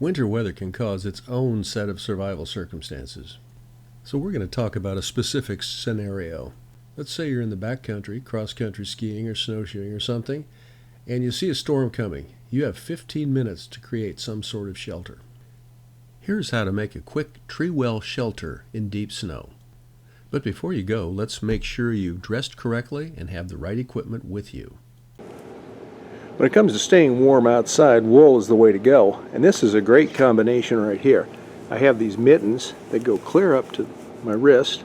Winter weather can cause its own set of survival circumstances. So we're going to talk about a specific scenario. Let's say you're in the backcountry, cross-country skiing or snowshoeing or something, and you see a storm coming. You have 15 minutes to create some sort of shelter. Here's how to make a quick tree well shelter in deep snow. But before you go, let's make sure you've dressed correctly and have the right equipment with you. When it comes to staying warm outside, wool is the way to go, and this is a great combination right here. I have these mittens that go clear up to my wrist.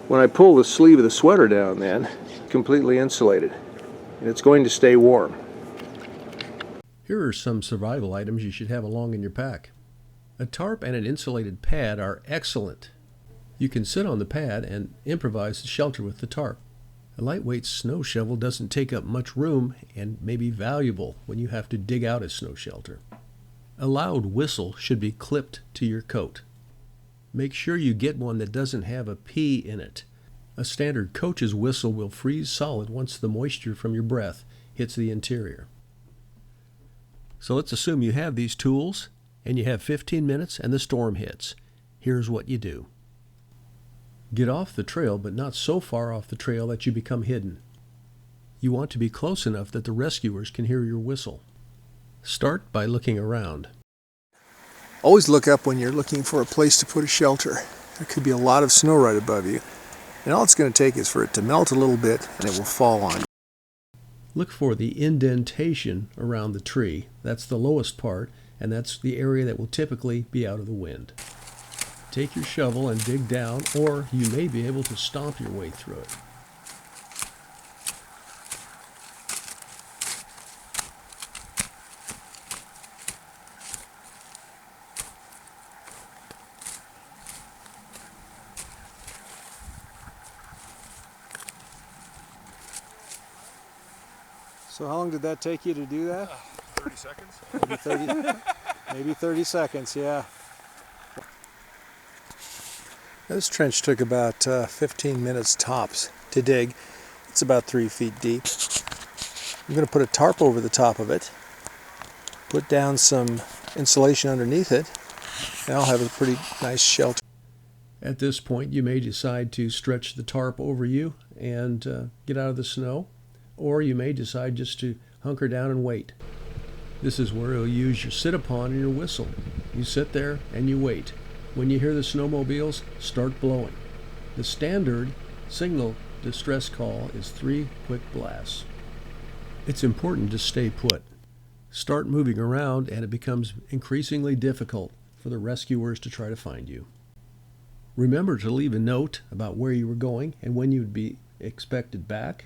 When I pull the sleeve of the sweater down, then completely insulated, and it's going to stay warm. Here are some survival items you should have along in your pack. A tarp and an insulated pad are excellent. You can sit on the pad and improvise the shelter with the tarp. A lightweight snow shovel doesn't take up much room and may be valuable when you have to dig out a snow shelter. A loud whistle should be clipped to your coat. Make sure you get one that doesn't have a P in it. A standard coach's whistle will freeze solid once the moisture from your breath hits the interior. So let's assume you have these tools and you have 15 minutes and the storm hits. Here's what you do. Get off the trail, but not so far off the trail that you become hidden. You want to be close enough that the rescuers can hear your whistle. Start by looking around. Always look up when you're looking for a place to put a shelter. There could be a lot of snow right above you, and all it's going to take is for it to melt a little bit and it will fall on you. Look for the indentation around the tree. That's the lowest part, and that's the area that will typically be out of the wind. Take your shovel and dig down, or you may be able to stomp your way through it. So how long did that take you to do that? 30 seconds. Maybe 30 seconds, yeah. This trench took about 15 minutes tops to dig. It's about 3 feet deep. I'm going to put a tarp over the top of it, put down some insulation underneath it, and I'll have a pretty nice shelter. At this point, you may decide to stretch the tarp over you and get out of the snow, or you may decide just to hunker down and wait. This is where you'll use your sit-upon and your whistle. You sit there and you wait. When you hear the snowmobiles, start blowing. The standard signal distress call is 3 quick blasts. It's important to stay put. Start moving around and it becomes increasingly difficult for the rescuers to try to find you. Remember to leave a note about where you were going and when you would be expected back,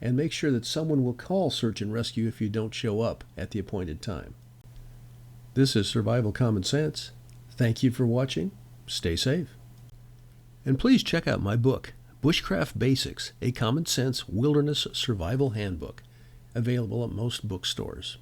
and make sure that someone will call search and rescue if you don't show up at the appointed time. This is Survival Common Sense. Thank you for watching. Stay safe. And please check out my book, Bushcraft Basics, a Common Sense Wilderness Survival Handbook, available at most bookstores.